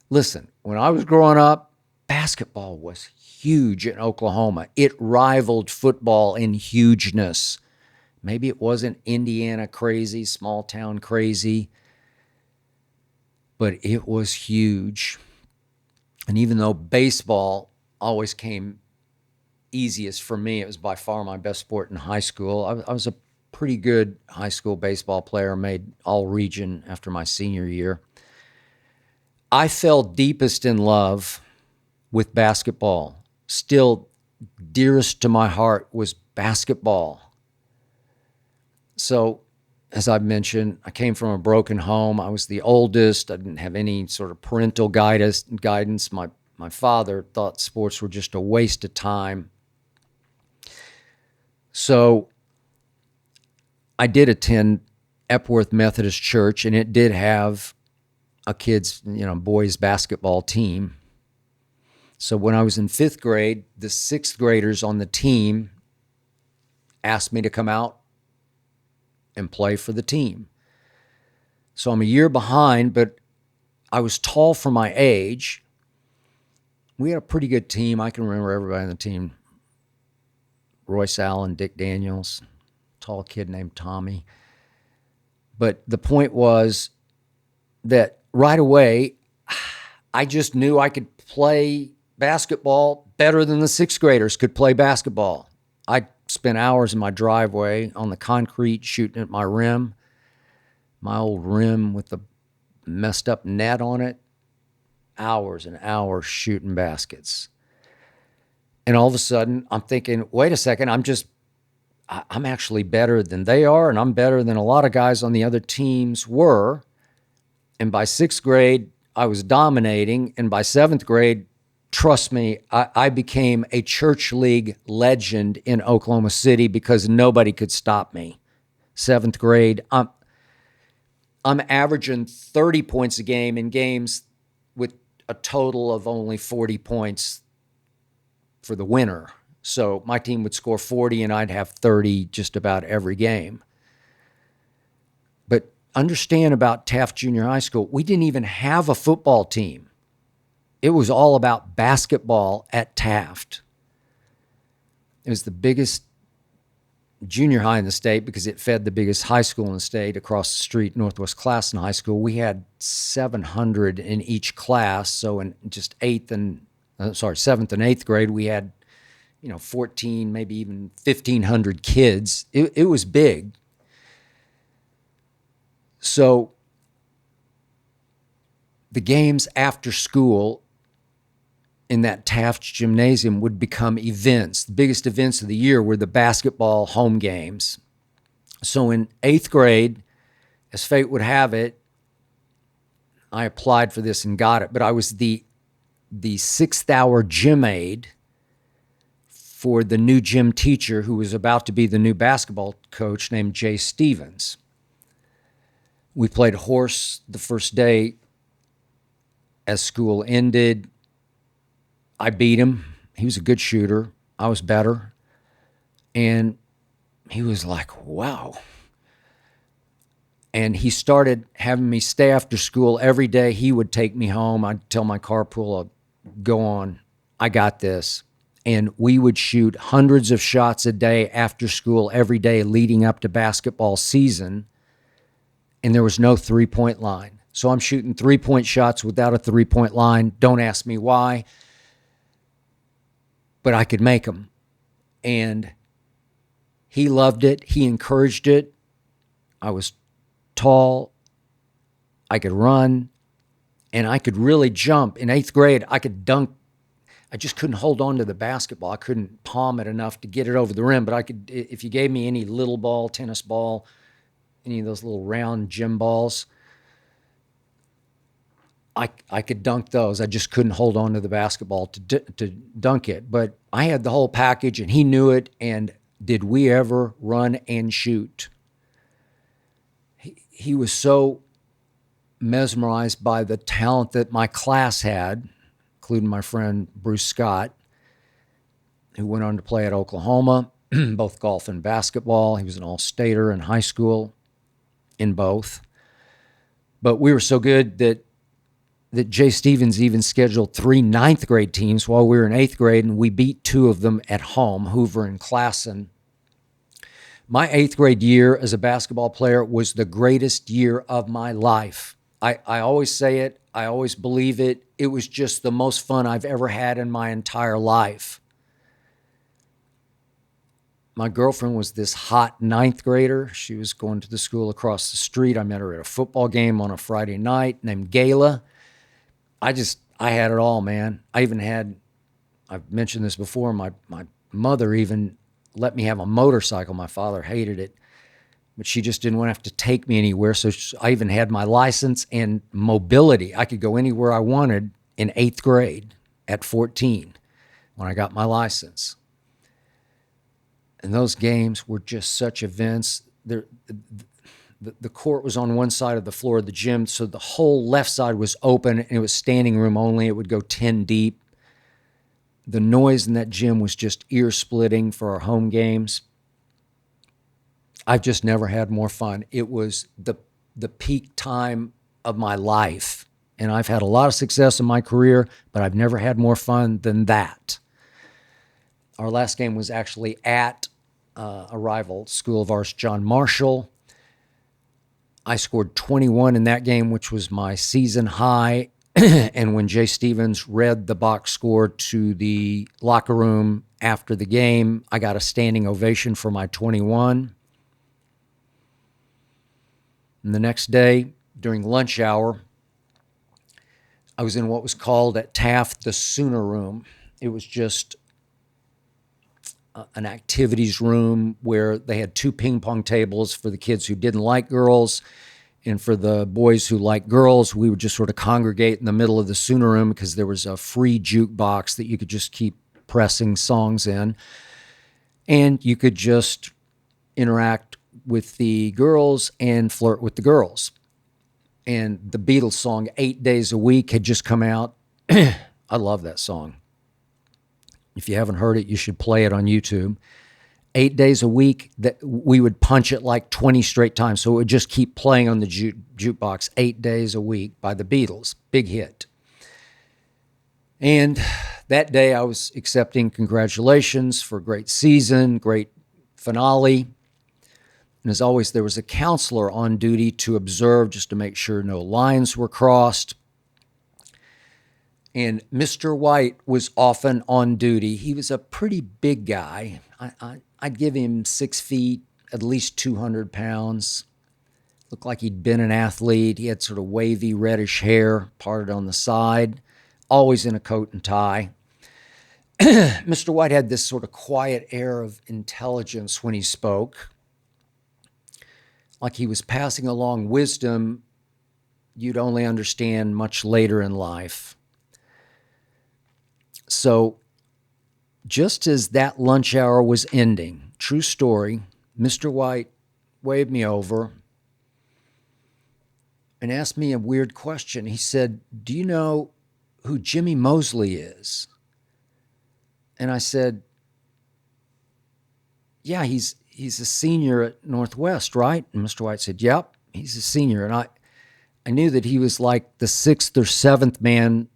Speaker 2: listen, when I was growing up, basketball was huge in Oklahoma. It rivaled football in hugeness. Maybe it wasn't Indiana crazy, small town crazy, but it was huge. And even though baseball always came easiest for me, it was by far my best sport in high school. I was a pretty good high school baseball player, made all region after my senior year. I fell deepest in love with basketball. Still dearest to my heart was basketball. So, as I've mentioned, I came from a broken home. I was the oldest. I didn't have any sort of parental guidance. My father thought sports were just a waste of time. So I did attend Epworth Methodist Church, and it did have a kids, boys basketball team. So when I was in 5th grade, the 6th graders on the team asked me to come out and play for the team. So I'm a year behind, but I was tall for my age. We had a pretty good team. I can remember everybody on the team. Royce Allen, Dick Daniels, tall kid named Tommy. But the point was that right away, I just knew I could play basketball better than the 6th graders could play basketball. I spent hours in my driveway on the concrete shooting at my rim, my old rim with the messed up net on it, hours and hours shooting baskets. And all of a sudden, I'm thinking, wait a second, I'm actually better than they are, and I'm better than a lot of guys on the other teams were. And by 6th grade, I was dominating, and by 7th grade, trust me, I became a church league legend in Oklahoma City because nobody could stop me. 7th grade, I'm averaging 30 points a game in games with a total of only 40 points for the winner. So my team would score 40 and I'd have 30 just about every game. But understand about Taft Junior High School, we didn't even have a football team. It was all about basketball at Taft. It was the biggest junior high in the state because it fed the biggest high school in the state across the street, Northwest Classen High School. We had 700 in each class. So in just 7th and 8th grade, we had, 14, maybe even 1,500 kids. It was big. So the games after school in that Taft gymnasium would become events. The biggest events of the year were the basketball home games. So in 8th grade, as fate would have it, I applied for this and got it, but I was the 6th hour gym aide for the new gym teacher who was about to be the new basketball coach named Jay Stevens. We played horse the first day as school ended. I beat him. He was a good shooter. I was better. And he was like, wow. And he started having me stay after school every day. He would take me home. I'd tell my carpool, I'll go on. I got this. And we would shoot hundreds of shots a day after school every day leading up to basketball season. And there was no three-point line. So I'm shooting three-point shots without a three-point line. Don't ask me why. But I could make them. And he loved it. He encouraged it. I was tall. I could run. And I could really jump. In 8th grade, I could dunk. I just couldn't hold on to the basketball. I couldn't palm it enough to get it over the rim. But I could, if you gave me any little ball, tennis ball, any of those little round gym balls, I could dunk those. I just couldn't hold on to the basketball to dunk it. But I had the whole package, and he knew it. And did we ever run and shoot? He was so mesmerized by the talent that my class had, including my friend Bruce Scott, who went on to play at Oklahoma, both golf and basketball. He was an all-stater in high school in both. But we were so good that Jay Stevens even scheduled 3 ninth grade teams while we were in 8th grade, and we beat 2 of them at home, Hoover and Classen. My 8th grade year as a basketball player was the greatest year of my life. I always say it. I always believe it. It was just the most fun I've ever had in my entire life. My girlfriend was this hot 9th grader. She was going to the school across the street. I met her at a football game on a Friday night named Gayla. I had it all, man. I've mentioned this before, my mother even let me have a motorcycle. My father hated it, but she just didn't want to have to take me anywhere. So I even had my license and mobility. I could go anywhere I wanted in 8th grade at 14 when I got my license. And those games were just such events. The court was on one side of the floor of the gym, so the whole left side was open, and it was standing room only. It would go 10 deep. The noise in that gym was just ear-splitting for our home games. I've just never had more fun. It was the peak time of my life, and I've had a lot of success in my career, but I've never had more fun than that. Our last game was actually at a rival school of ours, John Marshall. I scored 21 in that game, which was my season high. And when Jay Stevens read the box score to the locker room after the game, I got a standing ovation for my 21. And the next day, during lunch hour, I was in what was called at Taft the Sooner Room. It was just an activities room where they had 2 ping pong tables for the kids who didn't like girls, and for the boys who liked girls. We would just sort of congregate in the middle of the Sooner Room because there was a free jukebox that you could just keep pressing songs in, and you could just interact with the girls and flirt with the girls. And the Beatles song 8 Days a Week had just come out. I love that song. If you haven't heard it, you should play it on YouTube. 8 days a week, that we would punch it like 20 straight times. So it would just keep playing on the jukebox 8 days a week by the Beatles. Big hit. And that day I was accepting congratulations for a great season, great finale. And as always, there was a counselor on duty to observe just to make sure no lines were crossed. And Mr. White was often on duty. He was a pretty big guy. I'd give him 6 feet, at least 200 pounds. Looked like he'd been an athlete. He had sort of wavy reddish hair, parted on the side, always in a coat and tie. Mr. White had this sort of quiet air of intelligence when he spoke, like he was passing along wisdom you'd only understand much later in life. So just as that lunch hour was ending, true story, Mr. White waved me over and asked me a weird question. He said, "Do you know who Jimmy Mosley is?" And I said, "Yeah, he's a senior at Northwest, right?" And Mr. White said, "Yep, he's a senior." And I knew that he was like the 6th or 7th man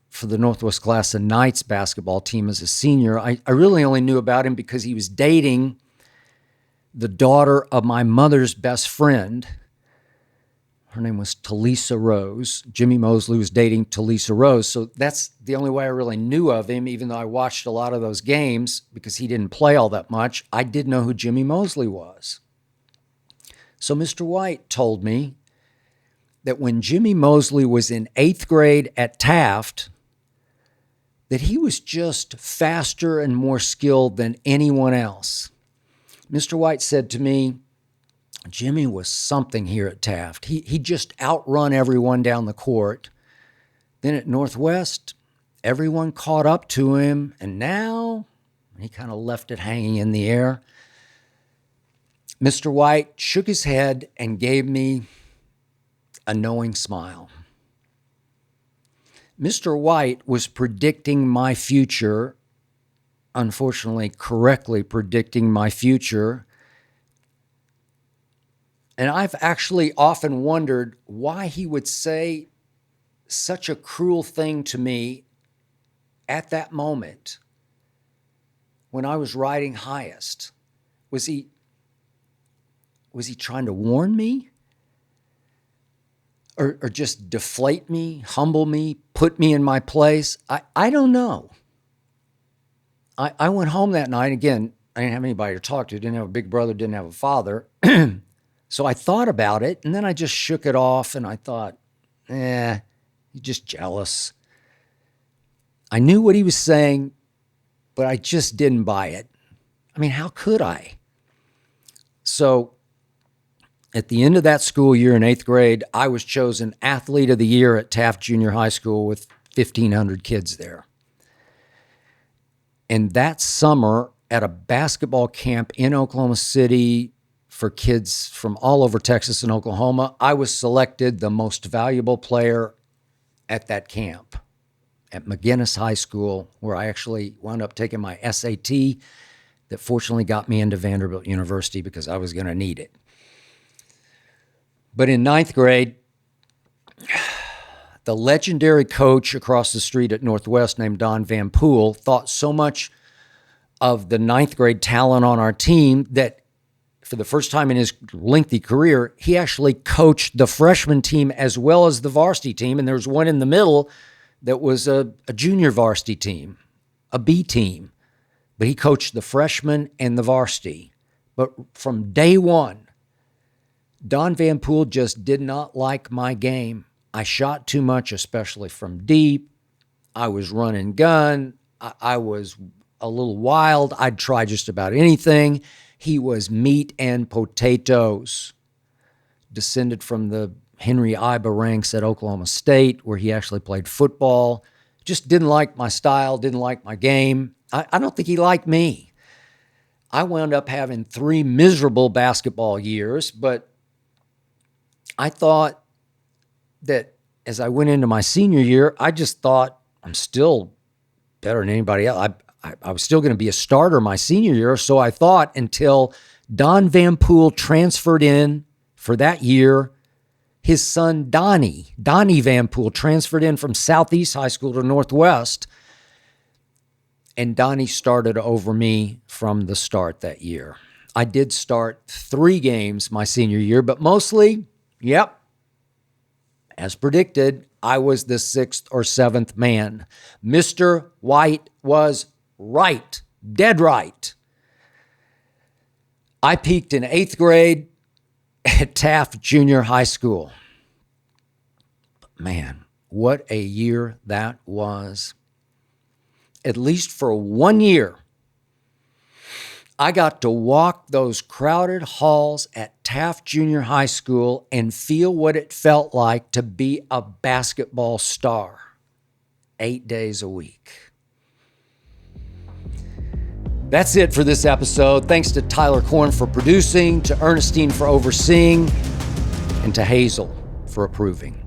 Speaker 2: for the Northwest class of Knights basketball team as a senior. I really only knew about him because he was dating the daughter of my mother's best friend. Her name was Talisa Rose. Jimmy Mosley was dating Talisa Rose. So that's the only way I really knew of him, even though I watched a lot of those games because he didn't play all that much. I did know who Jimmy Mosley was. So Mr. White told me that when Jimmy Mosley was in 8th grade at Taft, that he was just faster and more skilled than anyone else. Mr. White said to me, Jimmy was something here at Taft. He just outrun everyone down the court. Then at Northwest, everyone caught up to him, and now he kind of left it hanging in the air. Mr. White shook his head and gave me a knowing smile. Mr. White was predicting my future, unfortunately, correctly predicting my future. And I've actually often wondered why he would say such a cruel thing to me at that moment when I was riding highest. Was he trying to warn me? Or just deflate me, humble me, put me in my place? I don't know. I went home that night. Again, I didn't have anybody to talk to. Didn't have a big brother, didn't have a father. So I thought about it, and then I just shook it off, and I thought, you're just jealous. I knew what he was saying, but I just didn't buy it. I mean, how could I? So at the end of that school year in 8th grade, I was chosen Athlete of the Year at Taft Junior High School with 1,500 kids there. And that summer at a basketball camp in Oklahoma City for kids from all over Texas and Oklahoma, I was selected the most valuable player at that camp at McGinnis High School, where I actually wound up taking my SAT that fortunately got me into Vanderbilt University because I was going to need it. But in 9th grade, the legendary coach across the street at Northwest named Don Van Poel thought so much of the 9th grade talent on our team that for the first time in his lengthy career, he actually coached the freshman team as well as the varsity team. And there was one in the middle that was a junior varsity team, a B team. But he coached the freshman and the varsity. But from day one, Don Van Poel just did not like my game. I shot too much, especially from deep. I was run and gun. I was a little wild. I'd try just about anything. He was meat and potatoes. Descended from the Henry Iba ranks at Oklahoma State, where he actually played football. Just didn't like my style, didn't like my game. I don't think he liked me. I wound up having 3 miserable basketball years, but I thought that as I went into my senior year, I just thought I'm still better than anybody else. I was still going to be a starter my senior year, so I thought until Don Van Poel transferred in for that year. His son, Donnie Van Poel, transferred in from Southeast High School to Northwest, and Donnie started over me from the start that year. I did start 3 games my senior year, but mostly, as predicted, I was the 6th or 7th man. Mr. White was right, dead right. I peaked in 8th grade at Taft Junior High School. But man, what a year that was. At least for 1 year, I got to walk those crowded halls at Taft Junior High School and feel what it felt like to be a basketball star 8 days a week. That's it for this episode. Thanks to Tyler Korn for producing, to Ernestine for overseeing, and to Hazel for approving.